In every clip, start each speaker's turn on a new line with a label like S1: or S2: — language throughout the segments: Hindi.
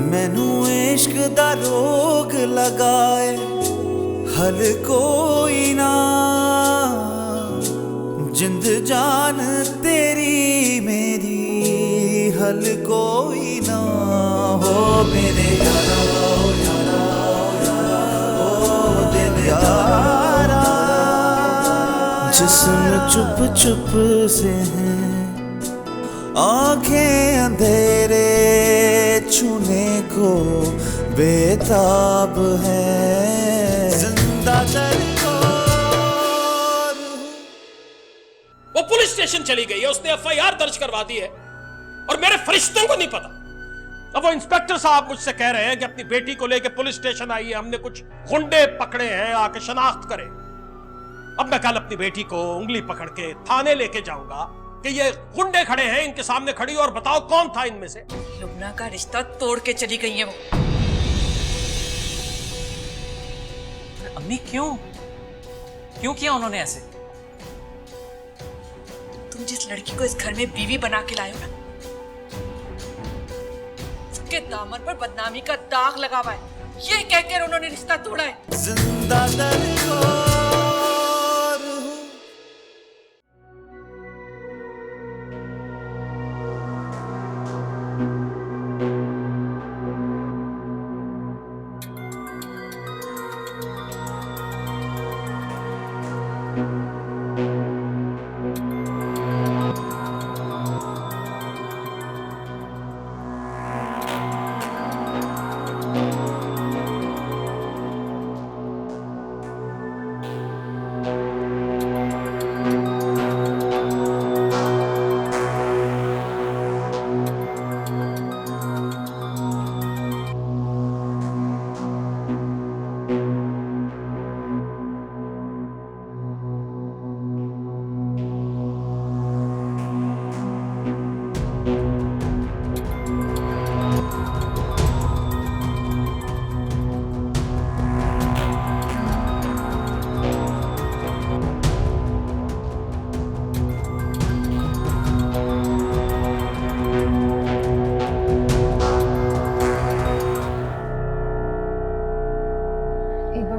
S1: मैनू इश्क दा रोग लगाए हल कोई ना, जिंद जान तेरी मेरी हल कोई ना हो मेरे यारा ओ दिल यारा। जिस्म चुप चुप से है, आंखें अंधेरे छूने को बेताब है, जिंदा
S2: वो पुलिस स्टेशन चली गई है, उसने एफआईआर दर्ज करवा दी है और मेरे फरिश्तों को नहीं पता। अब वो इंस्पेक्टर साहब मुझसे कह रहे हैं कि अपनी बेटी को लेकर पुलिस स्टेशन आई है, हमने कुछ गुंडे पकड़े हैं, आके शनाख्त करें। अब मैं कल अपनी बेटी को उंगली पकड़ के थाने लेके जाऊंगा कि ये गुंडे खड़े हैं, इनके सामने खड़ी और बताओ कौन था इनमें से।
S3: लुबना का रिश्ता तोड़ के चली गई है वो।
S4: अम्मी क्यों किया उन्होंने ऐसे?
S3: तुम जिस लड़की को इस घर में बीवी बना के लाए हो ना, उसके दामन पर बदनामी का दाग लगा हुआ है, ये कहकर उन्होंने रिश्ता तोड़ा है।
S1: जिंदा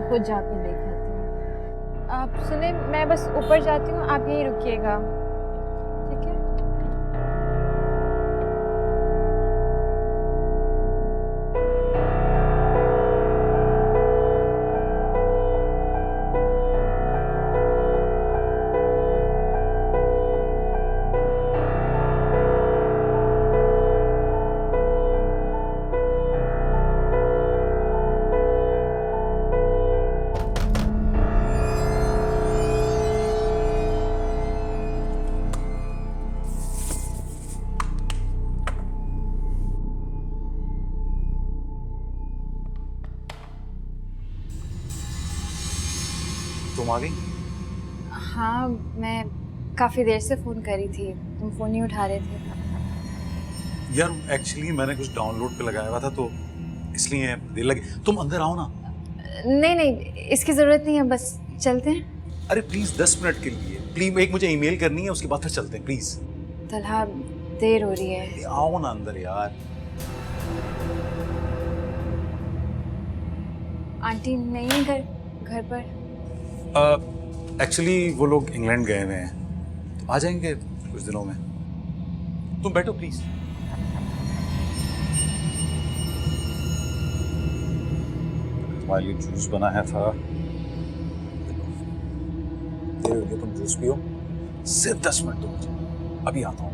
S5: खुद जाके देख आती हूँ। आप सुने, मैं बस ऊपर जाती हूँ, आप यहीं रुकिएगा, ठीक है?
S6: तुम आ गई?
S5: हाँ, मैं काफ़ी देर से फ़ोन करी थी, तुम फ़ोन नहीं उठा रहे थे।
S6: यार एक्चुअली मैंने कुछ डाउनलोड पे लगाया हुआ था तो इसलिए देर लगी। तुम अंदर आओ ना।
S5: नहीं, इसकी ज़रूरत नहीं है, बस चलते हैं।
S6: अरे प्लीज 10 मिनट के लिए प्लीज, एक मुझे ईमेल करनी है, उसके बाद फिर चलते हैं प्लीज।
S5: तलहा, देर हो रही है।
S6: आओ ना अंदर यार।
S5: आंटी नहीं है घर पर?
S6: एक्चुअली वो लोग इंग्लैंड गए हुए हैं, तो आ जाएंगे कुछ दिनों में। तुम बैठो प्लीज। तुम्हारे लिए जूस बनाया था, तुम जूस पियो। सिर्फ 10 मिनट दो मुझे, अभी आता हूँ।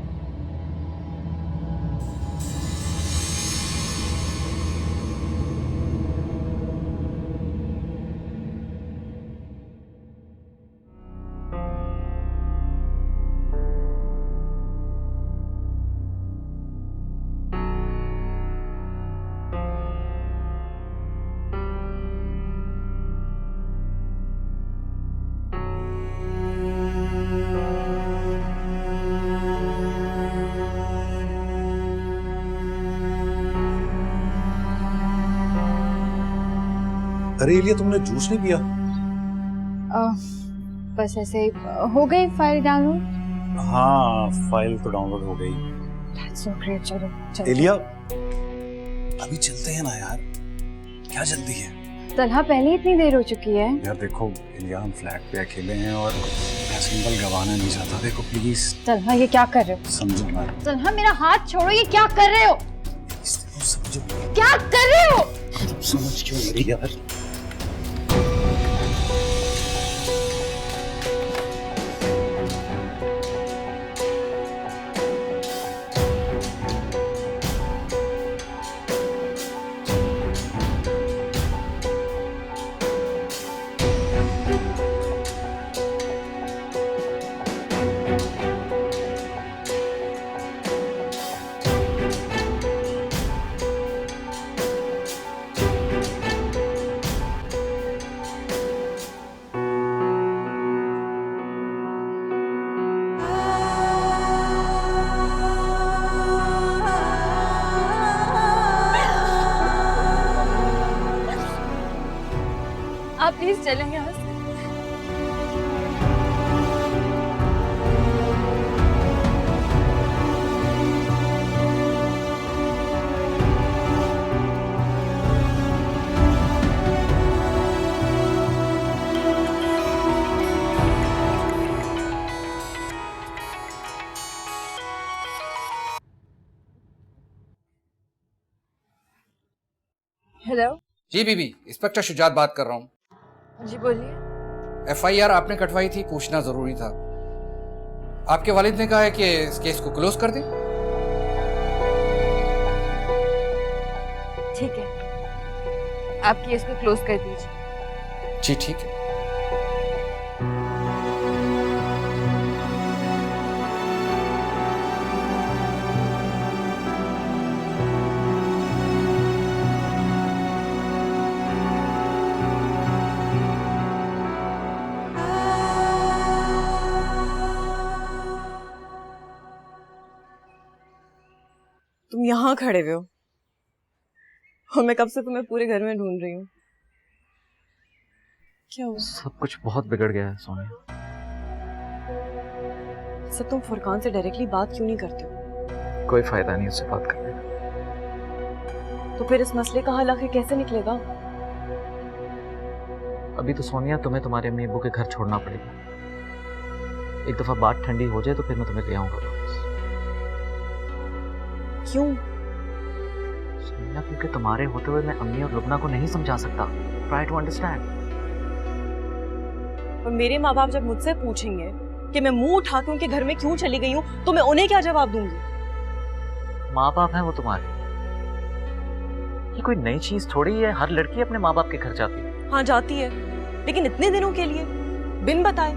S6: अरे एलिया, तुमने जूस नहीं पिया?
S5: बस ऐसे ही। हो गई फाइल डाउनलोड?
S6: हाँ, फाइल तो डाउनलोड हो गई।
S5: That's so great, चलो चलो।
S6: एलिया, अभी चलते हैं ना यार, क्या जल्दी है?
S5: तलहा पहले इतनी देर हो चुकी है।
S6: यार देखो इलिया, हम फ्लैट पे अकेले हैं और मैं सिंगल गवाना नहीं चाहता। देखो प्लीज
S5: तलहा ये क्या कर रहे हो?
S6: समझो ना,
S5: तलहा मेरा हाथ छोड़ो, ये क्या कर रहे हो?
S6: प्लीज देखो समझो।
S5: क्या कर रहे हो?
S6: समझ क्यों नहीं रही यार?
S5: आप प्लीज चलें यहाँ से। हेलो।
S7: जी बीबी, इंस्पेक्टर शुजात बात कर रहा हूँ।
S5: जी बोलिए।
S7: एफआईआर आपने कटवाई थी, पूछना जरूरी था। आपके वालिद ने कहा है कि इस केस को क्लोज कर दें।
S5: ठीक है, आप केस को क्लोज कर दीजिए।
S7: जी ठीक है।
S8: तुम यहाँ खड़े हुए हो और मैं कब से तुम्हें पूरे घर में ढूंढ रही हूँ। क्या हुआ?
S9: सब कुछ बहुत बिगड़ गया है सोनिया।
S8: सब तुम फुरकान से डायरेक्टली बात क्यों नहीं करते हो?
S9: कोई फायदा नहीं उससे बात करने का।
S8: तो फिर इस मसले का हल आखिर कैसे निकलेगा?
S9: अभी तो सोनिया तुम्हें तुम्हारे अम्मी अब्बू के घर छोड़ना पड़ेगा। एक दफा बात ठंडी हो जाए तो फिर मैं तुम्हें ले आऊंगा वापस।
S8: क्यों?
S9: सोनिया, क्योंकि तुम्हारे होते हुए मैं अम्मी और लुबना को नहीं समझा सकता। Try to understand.
S8: और मेरे माँ बाप जब मुझसे पूछेंगे कि मैं मुंह उठा के उनके घर में क्यों चली गई हूँ तो मैं उन्हें क्या जवाब दूंगी?
S9: माँ बाप हैं वो तुम्हारे। ये कोई नई चीज थोड़ी है, हर लड़की अपने माँ बाप के घर जाती है।
S8: हाँ जाती है, लेकिन इतने दिनों के लिए बिन बताए।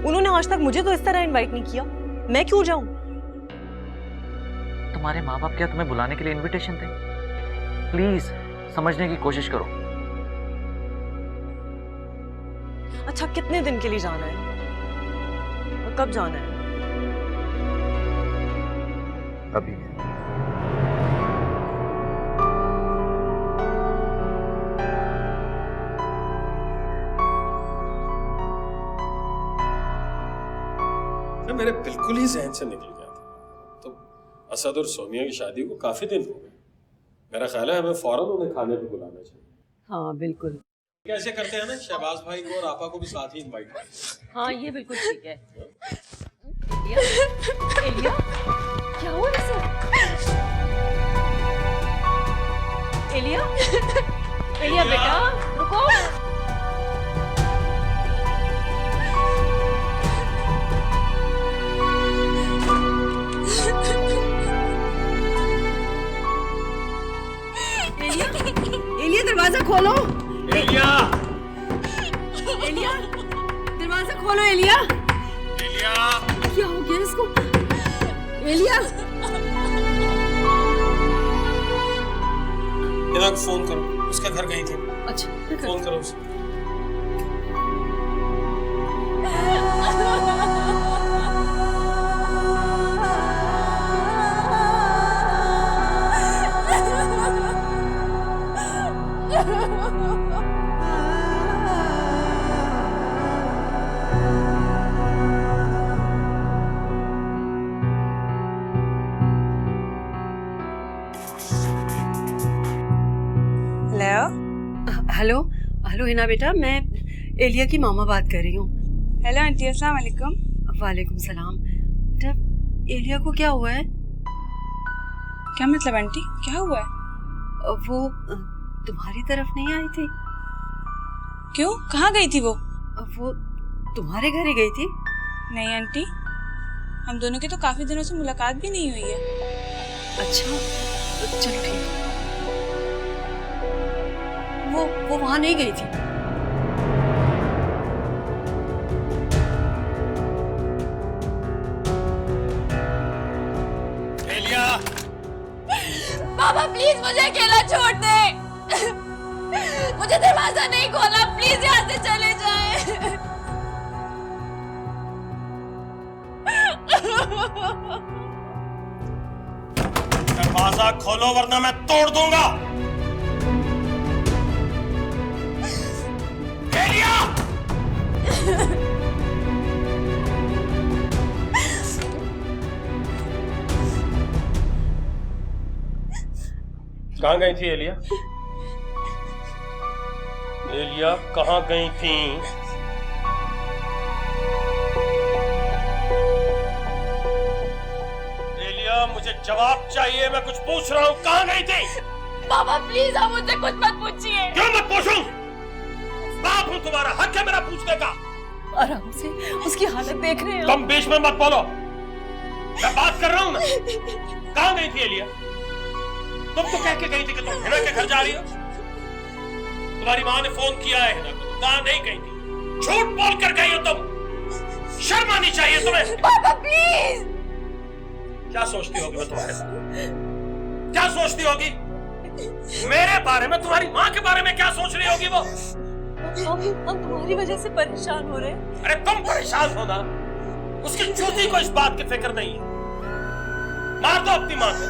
S8: उन्होंने आज तक मुझे तो इस तरह इनवाइट नहीं किया, मैं क्यों जाऊं?
S9: तुम्हारे माँ बाप क्या तुम्हें बुलाने के लिए इनविटेशन थे? प्लीज समझने की कोशिश करो।
S8: अच्छा कितने दिन के लिए जाना है और कब जाना है?
S9: अभी
S2: मेरे बिल्कुल ही जहन से निकल गया था। तो असद और सोनिया की शादी को काफी दिन हो गए। मेरा ख्याल है हमें फौरन उन्हें खाने पे बुलाना चाहिए।
S8: हाँ बिल्कुल।
S2: कैसे करते हैं ना, शहबाज भाई को और आपा को भी साथ ही इनवाइट करें।
S3: हाँ ये बिल्कुल ठीक है।
S8: एलिया क्या हुआ इसे? एलिया
S3: एलिया बेटा रुको।
S8: एलिया दरवाजा खोलो।
S2: एलिया,
S8: एलिया दरवाजा खोलो। एलिया
S2: एलिया,
S8: क्या हो गया इसको? एलिया
S2: इधर फोन करो, उसके घर गई थी।
S8: अच्छा
S2: फोन करो उसे।
S3: हेलो हेलो हिना बेटा, मैं एलिया की मामा बात कर रही हूँ।
S5: हेलो आंटी, अस्सलाम वालेकुम।
S3: वालेकुम सलाम। बेटा एलिया को क्या हुआ है?
S5: क्या मतलब आंटी, क्या हुआ है?
S3: वो तुम्हारी तरफ नहीं आई थी?
S5: क्यों, कहाँ गई थी वो?
S3: वो तुम्हारे घर ही गई थी?
S5: नहीं आंटी, हम दोनों की तो काफी दिनों से मुलाकात भी नहीं हुई है।
S3: अच्छा चलो ठीक है। वो वहां नहीं गई थी?
S2: एलिया,
S5: पापा प्लीज मुझे अकेला छोड़ दे। मुझे दरवाजा नहीं खोला, प्लीज यहाँ से चले जाए।
S2: दरवाजा खोलो वरना मैं तोड़ दूंगा। एलिया! कहाँ गई थी एलिया? एलिया कहाँ गई थी? एलिया मुझे जवाब चाहिए, मैं कुछ पूछ रहा हूँ, कहाँ गई थी?
S5: पापा प्लीज आप मुझसे कुछ मत पूछिए।
S2: क्यों मत पूछूं? बाप हूँ तुम्हारा, हक है मेरा पूछने का।
S3: आराम से, उसकी हालत देख रहे हैं।
S2: तुम बीच में मत बोलो, मैं बात कर रहा हूँ ना। कहाँ गई थी एलिया? तुम तो कह के गई थी कि तुम हिना के घर जा रही हो। तुम्हारी माँ ने फोन किया है हिना को, कहाँ नहीं गई थी? झूठ बोल कर गई हो तुम। शर्म आनी चाहिए तुम्हें।
S5: पापा प्लीज।
S2: क्या सोचती होगी मैं तुम्हारे बारे में? क्या सोचती होगी मेरे बारे में? तुम्हारी माँ के बारे में क्या सोच रही होगी वो?
S3: हम तुम्हारी वजह से परेशान हो रहे हैं।
S2: अरे तुम परेशान हो ना, उसकी चूती को इस बात की फिक्र नहीं है। मार दो अपनी माँ को,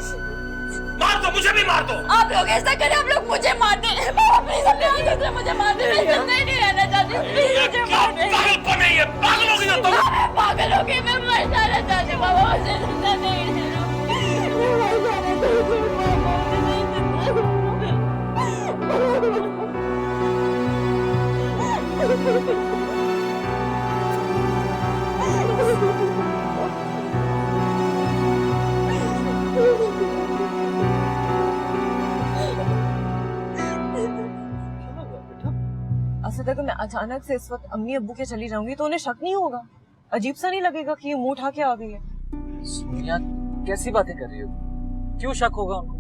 S2: मार दो, मुझे भी मार दो।
S5: आप लोग ऐसा करें, आप लोग मुझे मार दे। पापा प्लीज अपने हाथों से मुझे मार दे, मैं जिंदा ही नहीं रहना चाहती। प्लीज मुझे मार दे।
S2: पागलपन है ये, पागल होगी ना तुम।
S5: पागल हो गई, मैं मर जाना चाहती हूँ। पापा मुझे जिंदा नहीं रहना, मैं मर जाना चाहती हूँ।
S8: असद अगर मैं अचानक से इस वक्त अम्मी अब्बू के चली जाऊंगी तो उन्हें शक नहीं होगा? अजीब सा नहीं लगेगा कि ये मुंह उठा के आ गई है?
S9: सोनिया कैसी बातें कर रही हो? क्यों शक होगा उनको?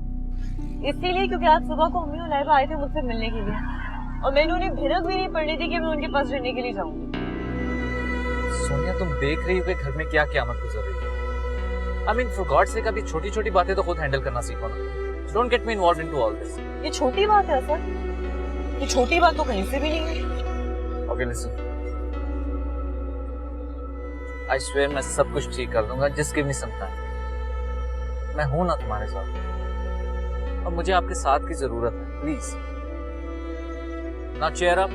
S8: इसीलिए क्योंकि आज सुबह को अम्मी और लाइबा आए थे मुझसे मिलने के लिए, और मैंने उन्हें भिनक भी नहीं पड़नी थी कि मैं उनके पास रहने के लिए जाऊंगी।
S9: सोनिया तुम देख रही हो कि घर में क्या क़यामत गुजर रही है। I mean for God sake अभी छोटी छोटी बातें तो खुद हैंडल करना सीखो ना। Don't get me involved into all this.
S8: ये छोटी बात है सर, ये छोटी बात तो कहीं से भी नहीं है।
S9: ओके लिसन, आई स्वेयर मैं सब कुछ ठीक कर दूंगा। Just give me some time. मैं हूं ना तुम्हारे साथ, और मुझे आपके साथ की जरूरत है। प्लीज ना चेयर अप,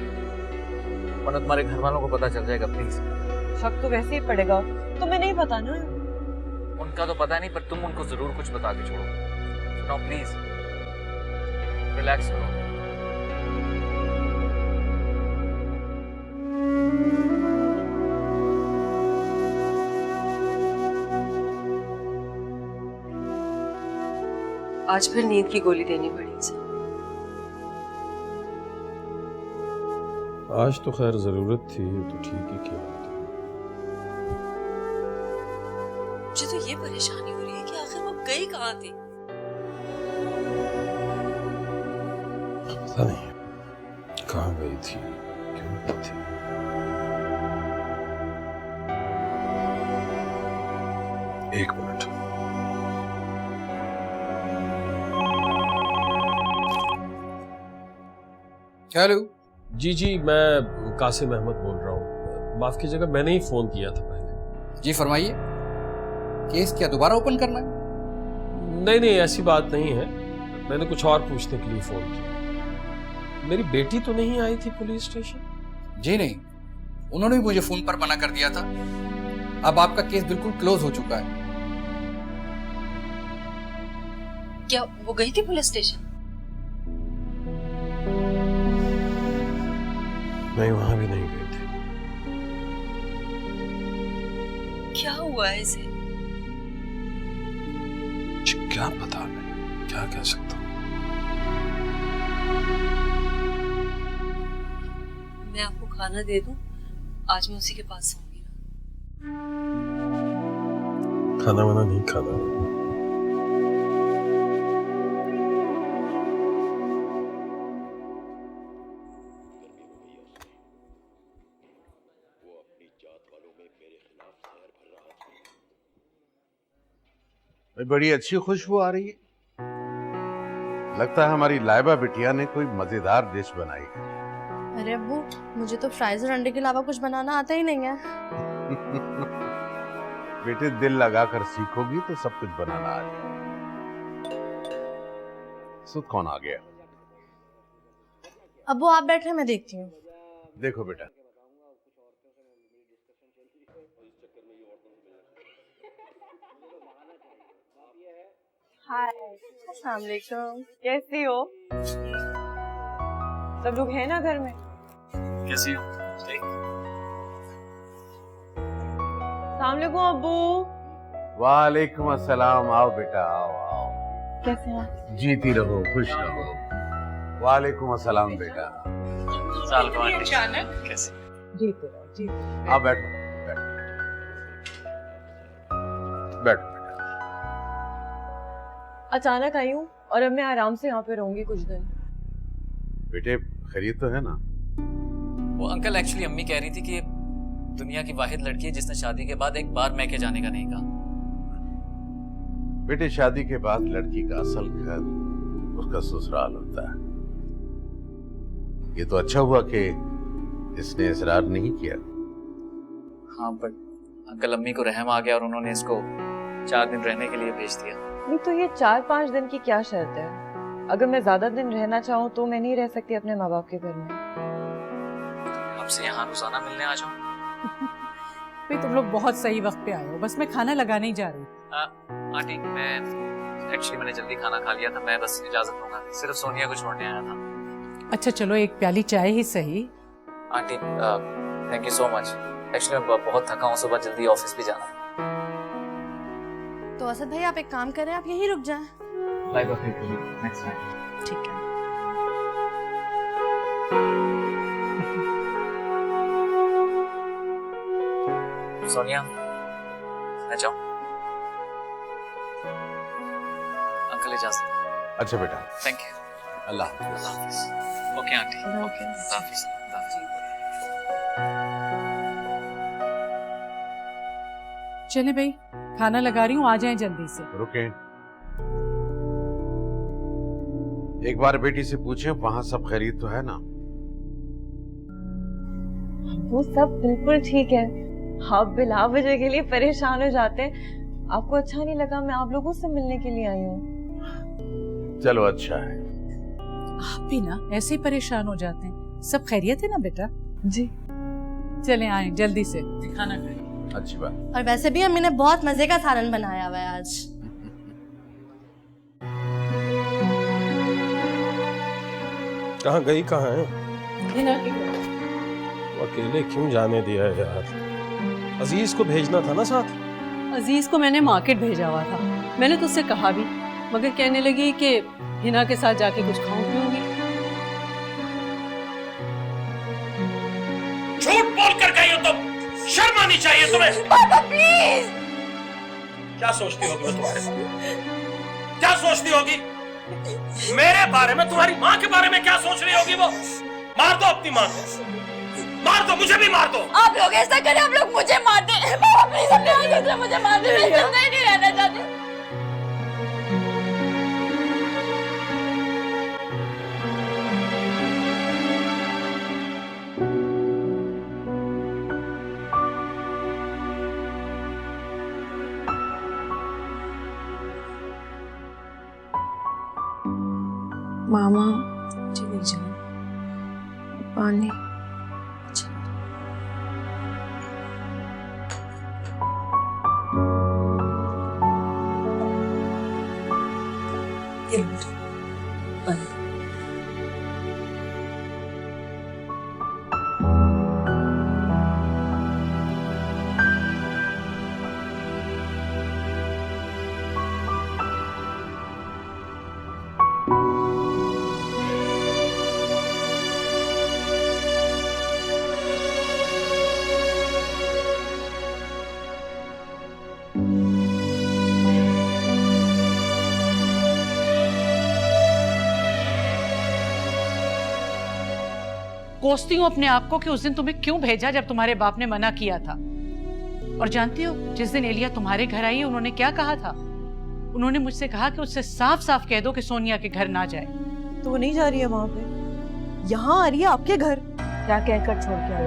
S9: वरना तुम्हारे घर वालों को पता चल जाएगा। प्लीज।
S8: शक तो वैसे ही पड़ेगा, तुम्हें नहीं पता ना?
S9: उनका तो पता नहीं, पर तुम उनको जरूर कुछ बता के छोड़ो। सुनो प्लीज, रिलैक्स करो।
S3: आज फिर नींद की गोली देनी पड़ी इसे।
S2: आज तो खैर जरूरत थी, तो ठीक ही किया।
S3: मुझे तो ये परेशानी हो रही है कि आखिर वो गई कहाँ थी?
S2: पता नहीं कहाँ गई थी, क्यों गई थी। एक मिनट।
S7: हेलो
S2: जी जी, मैं कासिम अहमद बोल रहा हूँ। माफ कीजिएगा, मैंने ही फोन किया था पहले।
S7: जी फरमाइए, केस क्या दोबारा ओपन करना है?
S2: नहीं नहीं, ऐसी बात नहीं है, मैंने कुछ और पूछने के लिए फोन किया। मेरी बेटी तो नहीं आई थी पुलिस स्टेशन?
S7: जी नहीं, उन्होंने भी मुझे फोन पर मना कर दिया था। अब आपका केस बिल्कुल क्लोज हो चुका है।
S3: क्या वो गई थी पुलिस स्टेशन?
S2: नहीं, वहां भी नहीं गई थी।
S3: क्या हुआ है इसे?
S2: क्या पता, मैं क्या कह सकता हूँ।
S3: मैं आपको खाना दे दूं? आज मैं उसी के पास सोऊंगी।
S2: खाना वाना नहीं खाना।
S10: बड़ी अच्छी खुशबू आ रही है। लगता है हमारी लाइबा बिटिया ने कोई मजेदार डिश बनाई है।
S5: अरे अब्बू, मुझे तो फ्राइज और अंडे के अलावा कुछ बनाना आता ही नहीं है।
S10: बेटे, दिल लगाकर सीखोगी तो सब कुछ बनाना आ जाएगा। सुध कौन आ गया?
S5: अब्बू आप बैठे, मैं देखती हूँ।
S10: देखो बेटा,
S8: हाय, अस्सलाम वालेकुम। कैसी हो? सब लोग हैं ना घर में?
S9: कैसी हो?
S8: अस्सलाम वालेकुम अब्बू।
S10: वालेकुम अस्सलाम। आओ बेटा, आओ आओ।
S8: कैसे हैं?
S10: जीती रहो, खुश रहो। वालेकुम अस्सलाम बेटा।
S3: अचानक
S9: कैसे?
S8: जीते रहो, जीते रहो।
S10: आओ बैठो, बैठो बैठो बेटा।
S8: अचानक आई हूँ और अब मैं आराम से यहाँ पे रहूंगी कुछ दिन।
S10: बेटे, खैरियत तो है ना?
S4: वो अंकल एक्चुअली अम्मी कह रही थी कि दुनिया की वाहिद लड़की है जिसने शादी के बाद एक बार मैके जाने का नहीं कहा।
S10: बेटे, शादी के बाद लड़की का असल घर उसका ससुराल होता है। ये तो अच्छा हुआ कि इसने इसरार नहीं किया।
S4: हाँ, बट अंकल अम्मी को रहम आ गया और उन्होंने इसको 4 दिन रहने के लिए भेज दिया।
S8: नहीं तो ये 4-5 दिन की क्या शर्त है? अगर मैं ज्यादा दिन रहना चाहूँ तो मैं नहीं रह सकती अपने माँ बाप के घर में।
S4: आपसे यहाँ रोजाना मिलने आ जाऊँ?
S11: भाई तुम लोग बहुत सही वक्त पे आए हो, बस मैं खाना लगाने ही जा रही थी।
S4: आंटी, मैं एक्चुअली मैंने जल्दी खाना खा लिया था, मैं बस इजाजत लूंगा, सिर्फ सोनिया को छोड़ने आया था।
S11: अच्छा चलो, एक प्याली चाय ही सही।
S4: Aunty thank you so much. Actually मैं बहुत थका हूँ, सुबह जल्दी ऑफिस भी जाना है।
S5: तो असद भाई आप एक काम करें, आप यहीं रुक जाएं।
S9: लाइबा फिर नेक्स्ट टाइम।
S5: ठीक है।
S4: सोनिया, मैं जाऊँ? अंकल इजाजत।
S10: अच्छा बेटा,
S4: थैंक यू।
S10: अल्लाह
S4: अल्लाह हाफिज। Okay aunty.
S5: ओके।
S4: अल्लाह हाफिज। अल्लाह हाफिज।
S11: चले भाई, खाना लगा रही हूँ, आ जाएं जल्दी से।
S10: रुके, एक बार बेटी से पूछें वहां सब खैरियत तो है ना?
S8: वो सब बिल्कुल ठीक है। आप बिला वजह के लिए परेशान हो जाते हैं। आपको अच्छा नहीं लगा, मैं आप लोगों से मिलने के लिए आई हूँ।
S10: चलो अच्छा है।
S11: आप भी ना ऐसे ही परेशान हो जाते हैं। सब खैरियत है ना बेटा?
S8: जी।
S11: चले आए जल्दी से, खाना खाएं।
S10: अच्छी बात।
S5: और वैसे भी अम्मी ने बहुत मजे का सालन बनाया हुआ है आज।
S2: कहाँ गई, कहाँ है? वो अकेले क्यों जाने दिया है यार? अजीज को भेजना था ना साथ।
S12: अजीज को मैंने मार्केट भेजा हुआ था, मैंने तो उससे कहा भी, मगर कहने लगी कि हिना के साथ जाके कुछ खाऊं पीऊंगी।
S2: झूठ बोल कर गई हो तुम, शर्म आनी चाहिए तुम्हें।
S5: पापा प्लीज।
S2: क्या सोचती होगी वो तुम्हारे बारे में? क्या सोचती होगी मेरे बारे में? तुम्हारी माँ के बारे में क्या सोच रही होगी वो? मार दो अपनी माँ को, मार दो, मुझे भी मार दो।
S5: आप लोग ऐसा करें, आप लोग मुझे मार दे। पापा प्लीज अपने हाथों से मुझे मार दे, मैं जिंदा ही नहीं रहना चाहती।
S12: मामा चली जाओ, पानी।
S11: कोसती हूँ अपने आप को कि उस दिन तुम्हें क्यों भेजा जब तुम्हारे बाप ने मना किया था। और जानती हो जिस दिन एलिया तुम्हारे घर आई उन्होंने क्या कहा था? उन्होंने मुझसे कहा कि उससे साफ साफ कह दो कि सोनिया के घर ना जाए।
S8: तो वो नहीं जा रही है वहां पे, यहाँ आ रही है आपके घर। क्या कहकर छोड़ के आई?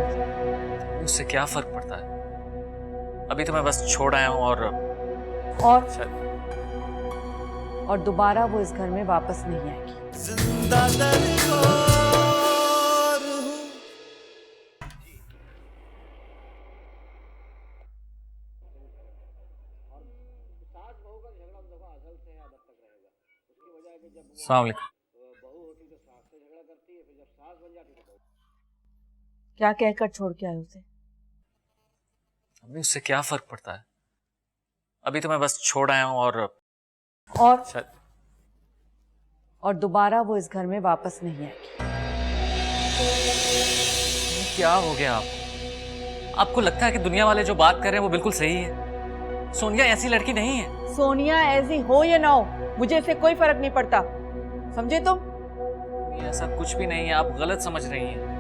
S4: उससे क्या फर्क पड़ता है? अभी तो मैं बस छोड़ आया हूँ
S8: और दोबारा वो इस घर में वापस नहीं आएगी।
S1: जिंदा दरबार हूँ।
S4: अस्सलाम वालेकुम।
S8: क्या कहकर छोड़ के आए उसे?
S4: अभी उससे क्या फर्क पड़ता है? अभी तो मैं बस छोड़ आया हूँ
S8: और दोबारा वो इस घर में वापस नहीं आएगी।
S4: क्या हो गया आपको? आपको लगता है कि दुनिया वाले जो बात कर रहे हैं वो बिल्कुल सही है? सोनिया ऐसी लड़की नहीं है।
S8: सोनिया ऐसी हो या ना हो, मुझे इससे कोई फर्क नहीं पड़ता, समझे तुम?
S4: ऐसा कुछ भी नहीं है, आप गलत समझ रही हैं।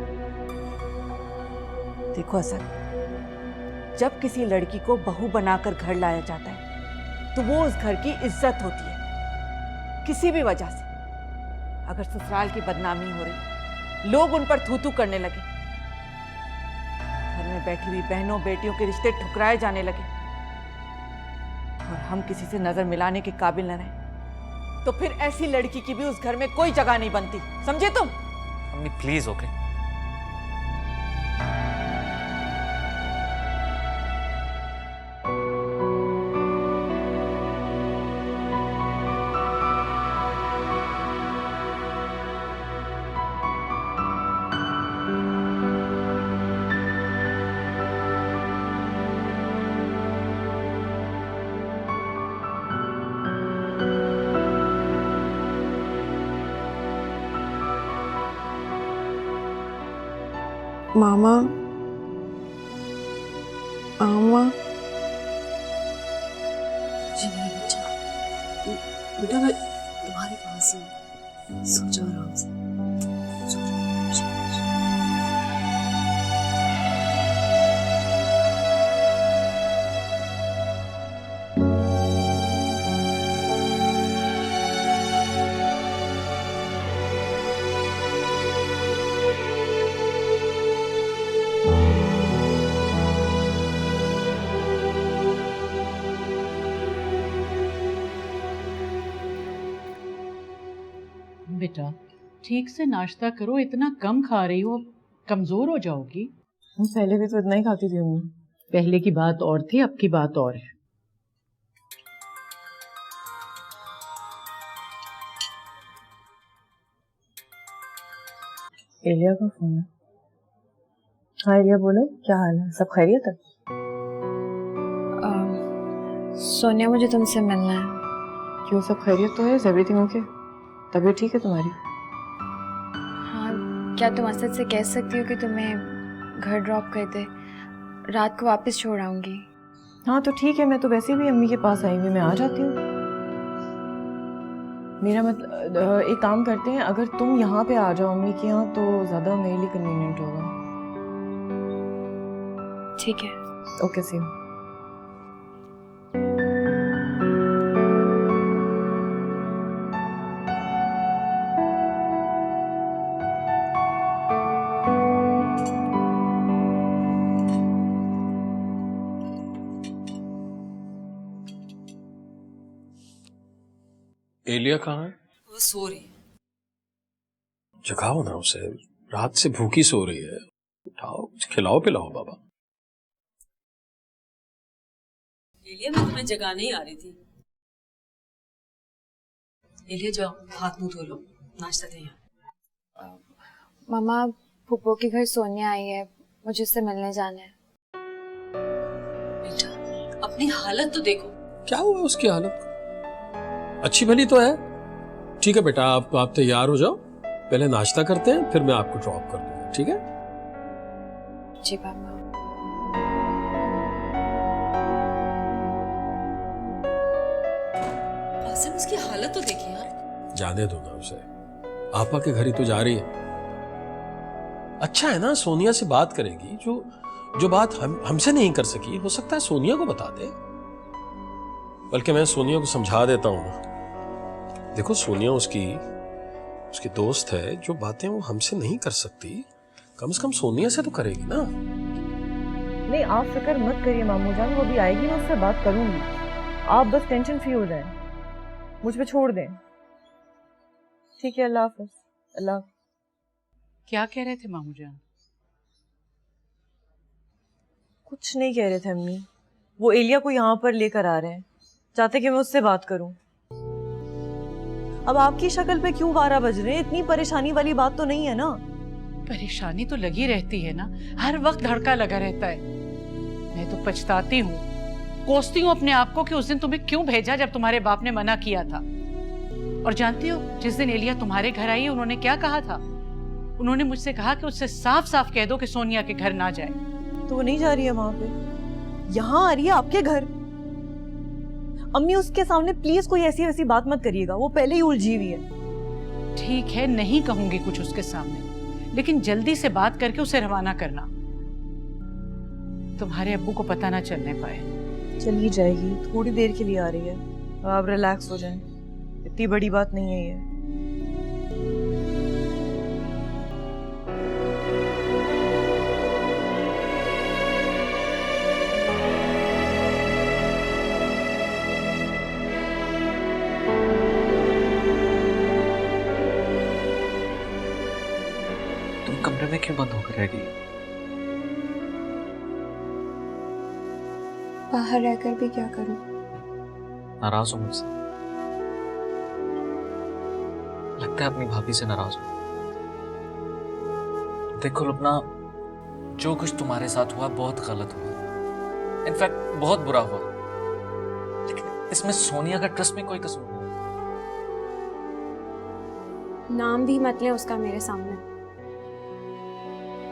S8: देखो असद, जब किसी लड़की को बहू बनाकर घर लाया जाता है तो वो उस घर की इज्जत होती है। किसी भी वजह से अगर ससुराल की बदनामी हो रही, लोग उन पर थू थू करने लगे, घर में बैठी हुई बहनों बेटियों के रिश्ते ठुकराए जाने लगे और हम किसी से नजर मिलाने के काबिल न रहे, तो फिर ऐसी लड़की की भी उस घर में कोई जगह नहीं बनती, समझे तुम?
S4: अम्मी प्लीज ओके।
S13: मामा, आमा।
S14: जी मेरा बच्चा, बेटा मैं तुम्हारे पास ही हूँ, सो जाओ आराम से।
S11: बेटा ठीक से नाश्ता करो, इतना कम खा रही हो, कमजोर हो जाओगी।
S8: पहले भी तो इतना ही खाती थी अम्मी।
S11: पहले की बात और थी, अब की बात और है।
S8: एलिया का फोन है। हाँ एलिया बोलो, क्या हाल है? सब खैरियत है?
S13: सोनिया मुझे तुमसे मिलना है।
S8: क्यों, सब खैरियत तो है? Everything okay? तबीयत ठीक है तुम्हारी?
S13: हाँ, क्या तुम असद से कह सकती हो कि तुम्हें घर ड्रॉप कर दे, रात को वापस छोड़ आऊंगी?
S8: हाँ तो ठीक है, मैं तो वैसे भी अम्मी के पास आई हुई, मैं आ जाती हूँ। मेरा मतलब एक काम करते हैं, अगर तुम यहाँ पे आ जाओ अम्मी के यहाँ तो ज़्यादा मेरे लिए कन्वीनियंट होगा।
S13: ठीक है,
S8: ओके सी।
S2: एलिया कहाँ है?
S3: वो सो रही है।
S2: जगाओ ना उसे, रात से भूखी सो रही है। उठाओ, कुछ खिलाओ पिलाओ बाबा।
S3: एलिया मैं तुम्हें जगाने ही आ रही थी। एलिया जाओ हाथ मुंह धो लो, नाश्ता दे।
S13: मामा फूफो के घर सोनिया आई है, मुझे उससे मिलने जाना है।
S3: बेटा अपनी हालत तो देखो।
S2: क्या हुआ उसकी हालत को? अच्छी भली तो है, ठीक है बेटा, आप तैयार हो जाओ, पहले नाश्ता करते हैं, फिर मैं आपको ड्रॉप कर दूंगा, ठीक है?
S13: जी पापा।
S3: आसिम, उसकी हालत तो देखिए यार।
S2: जाने दो ना उसे, आपा के घर ही तो जा रही है। अच्छा है ना, सोनिया से बात करेगी, जो बात हमसे नहीं कर सकी, हो सकता है सोनिया को बता दे। बल्कि मैं सोनिया को समझा देता हूं ना। देखो, सोनिया उसकी दोस्त है, जो बातें वो हमसे नहीं कर सकती, कम से कम सोनिया से तो करेगी ना।
S15: नहीं, आप फिक्र मत करिए मामू जान, वो भी आएगी, मैं उससे बात करूंगी। आप बस टेंशन फ्री हो जाएं, मुझ पे छोड़ दें। ठीक है, अल्लाह हाफ़िज़। अल्लाह।
S11: क्या कह रहे थे मामू जान?
S15: कुछ नहीं कह रहे थे अम्मी, वो एलिया को यहाँ पर लेकर आ रहे हैं, चाहते कि मैं उससे बात करूं। अब आपकी शक्ल पे क्यों 12 बज रहे हैं? इतनी परेशानी वाली बात तो नहीं है ना?
S11: परेशानी तो लगी रहती है ना, हर वक्त धड़का लगा रहता है। मैं तो पछताती हूँ, कोसती हूँ अपने आप को कि उस दिन तुम्हें क्यों भेजा जब तुम्हारे बाप ने मना किया था। और जानती हो, जिस दिन एलिया तुम्हारे घर आई, उन्होंने क्या कहा था? उन्होंने मुझसे कहा कि उससे साफ साफ कह दो कि सोनिया के घर ना जाए।
S15: तो वो नहीं जा रही है वहां पे, यहाँ आ रही है आपके घर। अम्मी, उसके सामने प्लीज कोई ऐसी वैसी बात मत करिएगा, वो पहले ही उलझी हुई है।
S11: ठीक है, नहीं कहूंगी कुछ उसके सामने, लेकिन जल्दी से बात करके उसे रवाना करना, तुम्हारे अब्बू को पता ना चलने पाए।
S15: चली जाएगी, थोड़ी देर के लिए आ रही है, आप रिलैक्स हो जाएं, इतनी बड़ी बात नहीं है ये।
S9: कमरे में क्यों बंद होकर रह गई?
S13: बाहर रहकर भी क्या करूं?
S9: नाराज हो मुझसे? लगता है अपनी भाभी से नाराज हो। देखो लुबना, जो कुछ तुम्हारे साथ हुआ बहुत गलत हुआ, इनफैक्ट बहुत बुरा हुआ, लेकिन इसमें सोनिया का ट्रस्ट में कोई कसूर नहीं।
S13: नाम भी मत ले उसका मेरे सामने।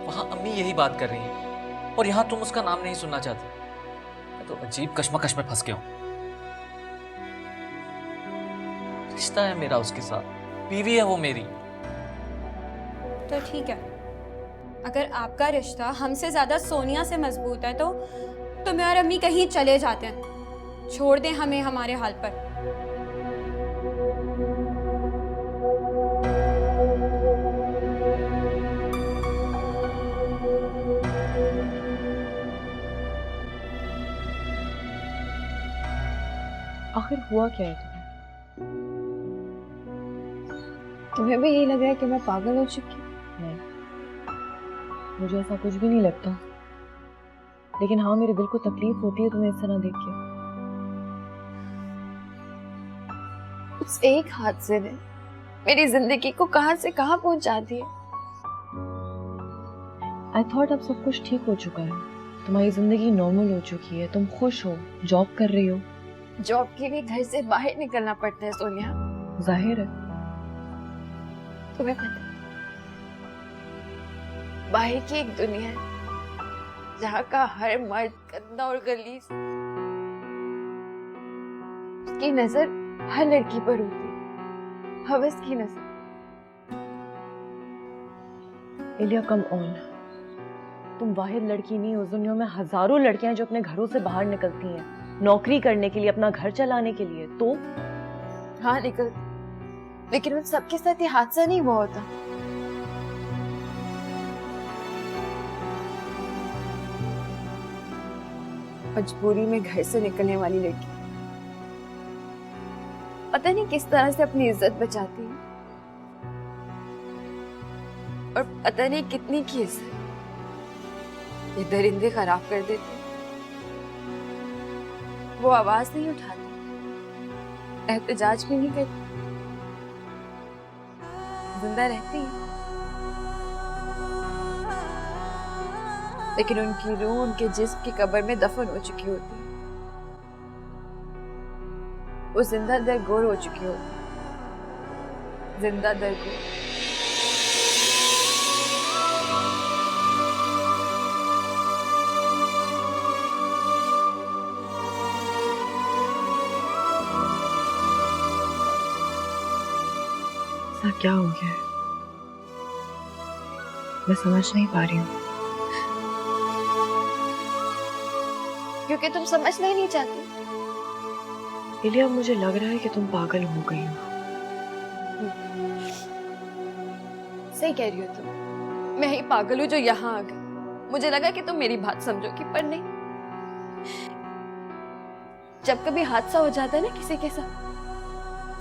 S9: वहां अम्मी यही बात कर रही है और यहाँ तुम उसका नाम नहीं सुनना चाहते। मैं तो अजीब कश्मकश में फंस गया हूं। रिश्ता है मेरा उसके साथ, बीवी है वो मेरी।
S13: तो ठीक है, अगर आपका रिश्ता हमसे ज्यादा सोनिया से मजबूत है तो मैं और अम्मी कहीं चले जाते हैं, छोड़ दें हमें हमारे हाल पर।
S15: आखिर हुआ क्या है
S13: तुम्हें भी यही लग रहा है कि मैं पागल हो चुकी हूँ?
S15: नहीं, मुझे ऐसा कुछ भी नहीं लगता, लेकिन हाँ, मेरे दिल को तकलीफ होती है तुम्हें इस तरह देख के।
S13: उस एक हादसे ने मेरी जिंदगी को कहां से कहां पहुंचा दिया।
S15: आई थॉट अब सब कुछ ठीक हो चुका है, तुम्हारी जिंदगी नॉर्मल हो चुकी है, तुम खुश हो, जॉब कर रही हो।
S13: जॉब के लिए घर से बाहर निकलना पड़ता है सोनिया।
S15: जाहिर है,
S13: तुम्हें पता है, बाहर की एक दुनिया है जहाँ का हर मर्द गंदा और गलीज, उसकी नजर हर लड़की पर होती है, हवस की नजर।
S15: एलिया, कम ऑन, तुम वाहिद लड़की नहीं हो, दुनिया में हजारों लड़कियां जो अपने घरों से बाहर निकलती हैं नौकरी करने के लिए, अपना घर चलाने के लिए। तो
S13: हाँ निकल, लेकिन उन सबके साथ ये हादसा नहीं हुआ होता। मजबूरी में घर से निकलने वाली लड़की पता नहीं किस तरह से अपनी इज्जत बचाती है, और पता नहीं कितनी की इज्जत ये दरिंदे खराब कर देते। वो आवाज नहीं उठाती, एहतजाज भी नहीं करती, जिंदा रहती है, लेकिन उनकी रूह उनके जिस्म की कब्र में दफन हो चुकी होती है। वो जिंदा दर गोर हो चुकी होती है।
S5: जिंदा दर्द को।
S15: सर क्या हो गया है? मैं समझ नहीं पा रही हूँ।
S5: क्योंकि तुम समझना ही नहीं चाहती।
S15: इलिया, मुझे लग रहा है कि तुम पागल हो गई हो।
S5: सही कह रही हो तुम। मैं ही पागल हूँ जो यहाँ आ गई। मुझे लगा कि तुम मेरी बात समझोगी, पर नहीं। जब कभी हादसा हो जाता है ना किसी के साथ,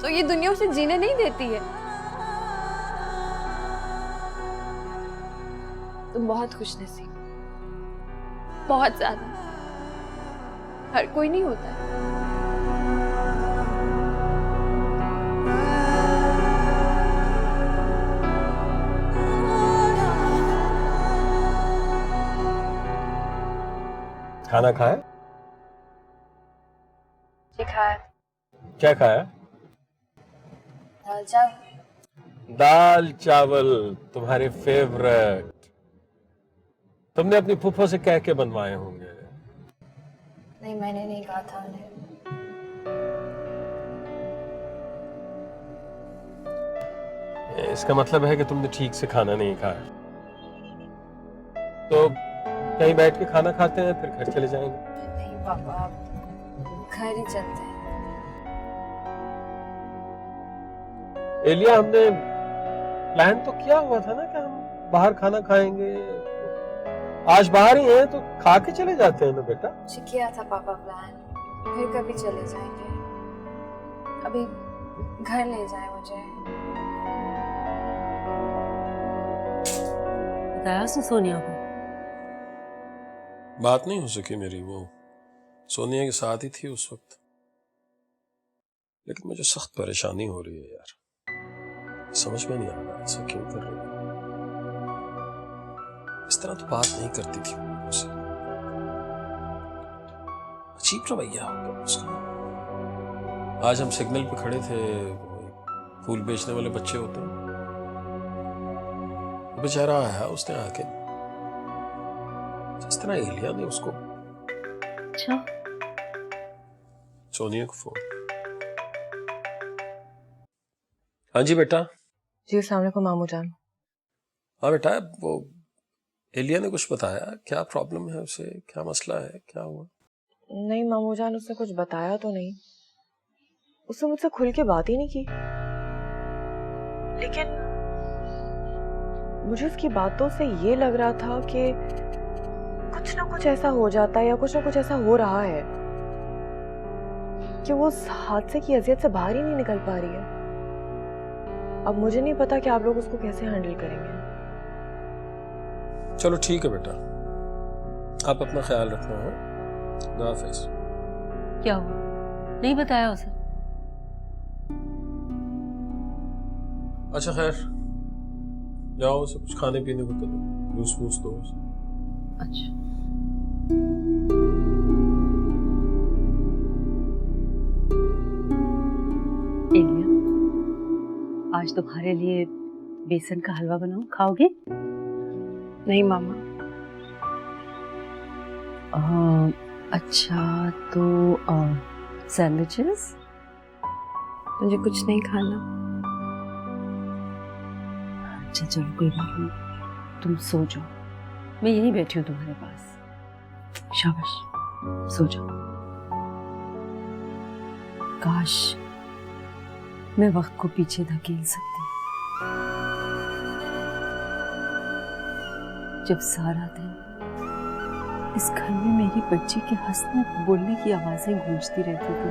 S5: तो ये दुनिया उसे जीने नहीं देती है। तुम बहुत खुशनसीब, बहुत ज्यादा। हर कोई नहीं होता है।
S2: खाना खाया?
S5: खाया।
S2: क्या खाया?
S5: दाल चावल।
S2: दाल चावल तुम्हारे फेवरेट। तुमने अपनी फूफो से कह के बनवाए होंगे।
S5: नहीं, मैंने नहीं कहा था उन्हें।
S2: इसका मतलब है कि तुमने ठीक से खाना नहीं खाया। तो कहीं बैठ के खाना खाते हैं, फिर घर चले जाएंगे।
S5: नहीं पापा, आप घर ही चलते हैं।
S2: एलिया, हमने प्लान तो किया हुआ था ना कि हम बाहर खाना खाएंगे। आज बाहर ही हैं तो खा के चले जाते हैं ना बेटा।
S5: किया था पापा प्लान, फिर कभी चले जाएंगे। अभी घर ले जाए मुझे।
S12: बताया उसने सोनिया को?
S2: बात नहीं हो सकी मेरी। वो सोनिया के साथ ही थी उस वक्त। लेकिन मुझे सख्त परेशानी हो रही है यार। समझ में नहीं आ रहा ऐसा क्यों कर रही है। इस तरह तो बात नहीं करती थी मुझसे। अजीब रवैया हो गया उसका। आज हम सिग्नल पे खड़े थे, फूल बेचने वाले बच्चे होते हैं, बेचारा आया, उसने आके जिस तरह एलिया ने उसको।
S12: अच्छा,
S2: सोनिया को फोन। हाँ जी बेटा।
S15: जी अस्सलाम वालेकुम मामू जान।
S2: हाँ बेटा, वो एलिया ने कुछ बताया? क्या प्रॉब्लम है उसे? क्या मसला है? क्या हुआ?
S15: नहीं मामू जान, उसने कुछ बताया तो नहीं। उसने मुझसे खुल के बात ही नहीं की। लेकिन मुझे उसकी बातों से ये लग रहा था कि कुछ ना कुछ ऐसा हो जाता है या कुछ ना कुछ ऐसा हो रहा है कि वो उस हादसे की अजियत से बाहर ही नहीं निकल पा रही है। अब मुझे नहीं पता कि आप लोग उसको कैसे हैंडल करेंगे।
S2: चलो ठीक है बेटा, आप अपना ख्याल रखना है। खुदा हाफिज।
S12: क्या हुआ? नहीं बताया उसे?
S2: अच्छा खैर, जाओ उसे कुछ खाने पीने को तो दो, जूस वूस दो उसे।
S12: अच्छा। एलिया, आज तुम्हारे लिए बेसन का हलवा बनाऊं, खाओगे?
S14: नहीं मामा।
S12: अच्छा तो सैंडविचेस?
S14: मुझे कुछ नहीं खाना।
S12: अच्छा चलो कोई बात नहीं, तुम सो जाओ, मैं यहीं बैठी हूँ तुम्हारे पास। शाबाश, सो जाओ। काश मैं वक्त को पीछे धकेल सकती, जब सारा दिन इस घर में मेरी बच्ची के हंसने बोलने की आवाजें गूंजती रहती थी।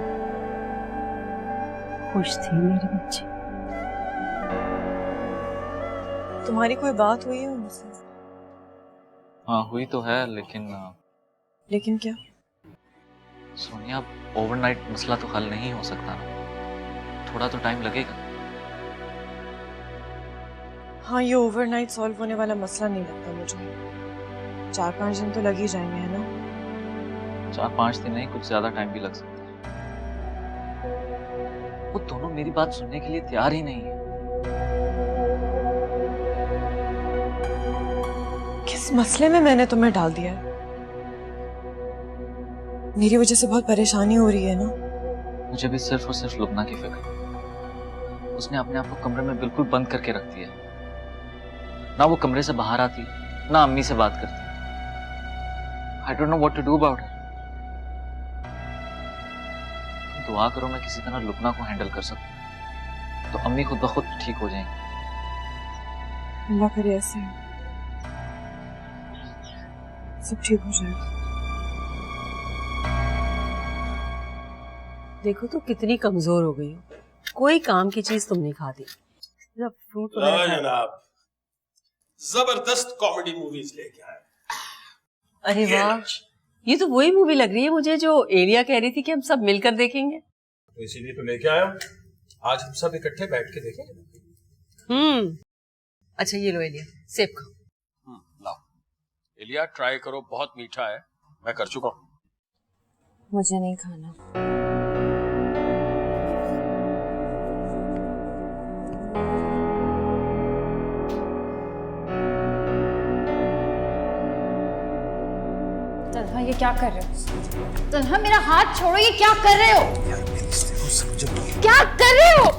S12: खुश थी मेरी बच्ची।
S15: तुम्हारी कोई बात हुई है उनसे?
S9: हाँ हुई तो है, लेकिन
S15: लेकिन क्या?
S9: सोनिया, ओवरनाइट मसला तो हल नहीं हो सकता ना, थोड़ा तो टाइम लगेगा।
S15: हाँ, ये ओवरनाइट सॉल्व होने वाला मसला नहीं लगता मुझे। 4-5 दिन तो लग ही जाएंगे, है ना?
S9: 4-5 दिन नहीं, कुछ ज्यादा टाइम भी लग सकता है। वो दोनों मेरी बात सुनने के लिए तैयार ही नहीं है।
S15: इस मसले में मैंने तुम्हें डाल दिया है। मेरी वजह से बहुत परेशानी हो रही है ना।
S9: मुझे भी सिर्फ और सिर्फ लुबना की फिक्र। उसने अपने आप को कमरे में बिल्कुल बंद करके रख दिया। ना वो कमरे से बाहर आती, ना अम्मी से बात करती। I don't know what to do about it. तुम दुआ करो मैं किसी तरह लुबना को हैंडल कर सकूं, तो अम्मी खुद ब खुद ठीक हो जाएंगी।
S15: अल्लाह करे ऐसे सब ठीक हो जाएगा।
S12: देखो तो कितनी कमजोर हो गई हो, कोई काम की चीज तुम नहीं खाती। फ्रूट
S2: ला जनाब, जबरदस्त कॉमेडी मूवीज लेके आए।
S12: अरे वाह, ये तो वही मूवी लग रही है मुझे जो एलिया कह रही थी कि हम सब मिलकर देखेंगे।
S2: तो इसीलिए तो लेके आया हूं, आज हम सब इकट्ठे बैठ के देखेंगे।
S12: अच्छा ये लो एलिया, सेब खाओ।
S2: लाओ एलिया, ट्राई करो, बहुत मीठा है। मैं कर चुका हूं।
S14: मुझे नहीं खाना।
S13: तन्हा, ये क्या कर रहे हो? तन्हा, मेरा हाथ छोड़ो, ये क्या कर रहे हो?
S6: यार समझ
S13: क्या कर रहे हो?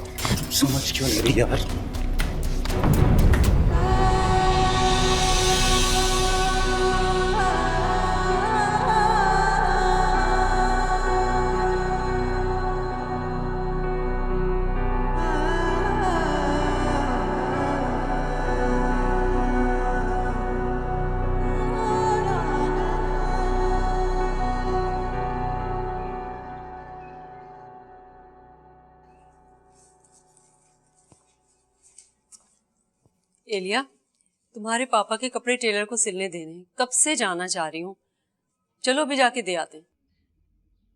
S6: समझ क्यों नहीं रही यार?
S12: एलिया, तुम्हारे पापा के कपड़े टेलर को सिलने देने, कब से जाना चाह रही हूँ। चलो अभी जाके दे आते हैं।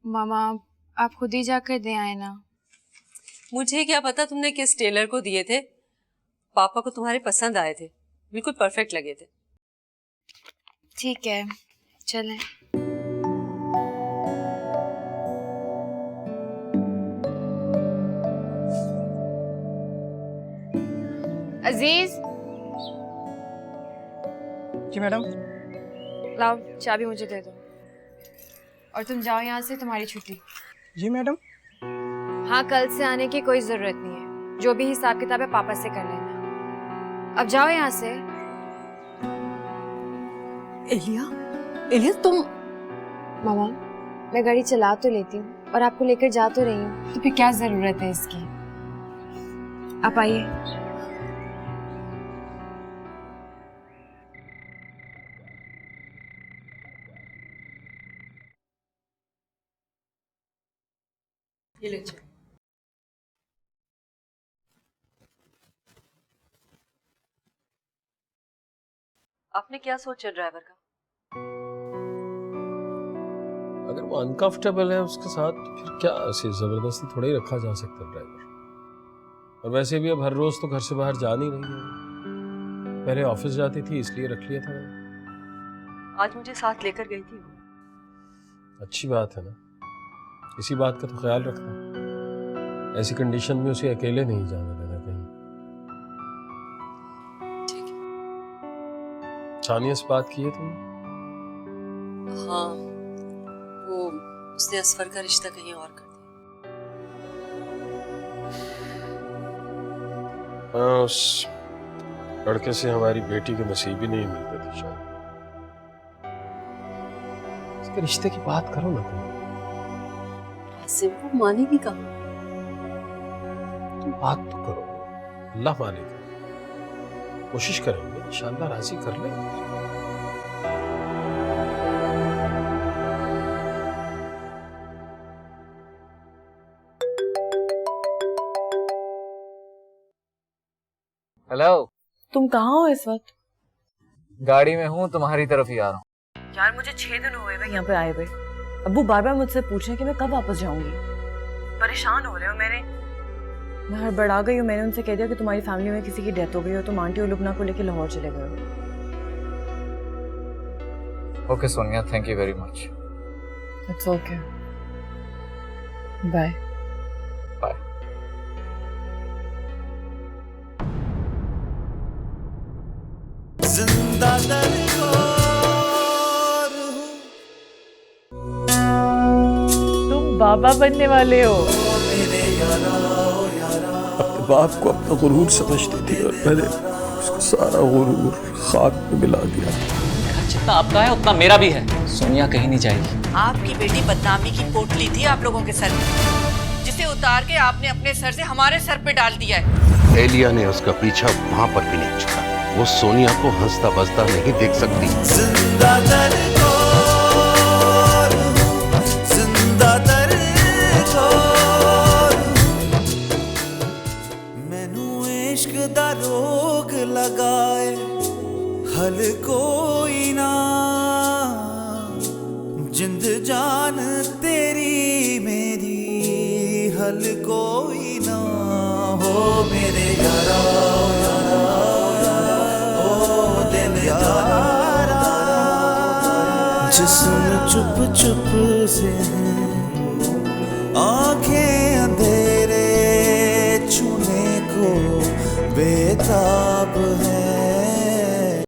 S13: मामा, आप खुद ही जाकर दे आए ना।
S12: मुझे क्या पता तुमने किस टेलर को दिए थे। पापा को तुम्हारे पसंद आए थे, बिल्कुल परफेक्ट लगे थे।
S13: ठीक है, चलें। अजीज,
S16: जी मैडम।
S13: लाओ चाबी मुझे दे दो और तुम जाओ यहाँ से, तुम्हारी छुट्टी।
S16: जी मैडम।
S13: हाँ, कल से आने की कोई जरूरत नहीं है, जो भी हिसाब किताब है पापा से कर लेना। अब जाओ यहाँ से।
S12: एलिया, एलिया तुम।
S13: मामा, मैं गाड़ी चला तो लेती हूँ और आपको लेकर जा तो रही हूँ, तो फिर क्या जरूरत है इसकी? आप आइए।
S12: ये ले चलो। आपने क्या सोचा ड्राइवर का?
S2: अगर वो अनकंफर्टेबल है उसके साथ, फिर क्या ऐसे जबरदस्ती थोड़ा ही रखा जा सकता है ड्राइवर। और वैसे भी अब हर रोज तो घर से बाहर जा नहीं रही है, पहले ऑफिस जाती थी इसलिए रख लिया था मैंने।
S12: आज मुझे साथ लेकर गई थी।
S2: अच्छी बात है ना, इसी बात का तो ख्याल रखना। ऐसी कंडीशन में उसे अकेले नहीं जाने देना कहीं।
S12: ठीक है।
S2: सानिया से बात की है तुमने?
S12: हाँ, वो उसने असफर का रिश्ता कहीं और कर दिया।
S2: हाँ, उस लड़के से हमारी बेटी के नसीब ही नहीं मिलते थे शायद। इसके रिश्ते की बात करो ना तुम।
S12: ऐसे वो मानेगी कहाँ?
S2: तुम बात तो करो, अल्लाह मानेगा। कोशिश करेंगे, इंशाअल्लाह राजी कर लेंगे।
S9: हेलो,
S15: तुम कहाँ हो इस वक्त?
S9: गाड़ी में हूँ, तुम्हारी तरफ ही आ रहा हूँ।
S15: यार मुझे 6 दिन हुए यहाँ पे आए हुए। अब्बू बार बार मुझसे पूछ रहे हैं कि मैं कब वापस जाऊंगी। परेशान हो रहे हो मेरे। मैं हड़बड़ा गई हूँ। मैंने उनसे कह दिया कि तुम्हारी फैमिली में किसी की डेथ हो गई हो, तुम आंटी और लुबना को लेके लाहौर चले गए हो।
S9: Okay Sonia, thank you very much.
S15: It's okay, bye.
S9: Bye.
S1: जिंदा दर को
S11: माँ बाप बनने वाले हो।
S2: अपने बाप को अपना गुरूर समझती थी और मैंने उसका सारा गुरूर खाक में मिला दिया।
S4: जितना आपका है उतना मेरा भी है। सोनिया कहीं नहीं जाएगी।
S3: आपकी बेटी बदनामी की पोटली थी आप लोगों के सर में, जिसे उतार के आपने अपने सर से हमारे सर पे डाल दिया है।
S10: एलिया ने उसका पीछा वहां पर भी नहीं छुड़ा। वो सोनिया को हंसता बसता नहीं देख सकती।
S1: जिंदा दर मैनू इश्क दा रोग लगाए हल कोई ना, जिंद जान तेरी मेरी हल कोई ना हो मेरे यारा जिस्म चुप चुप से आंखें अंधेरे छूने को बेताब है।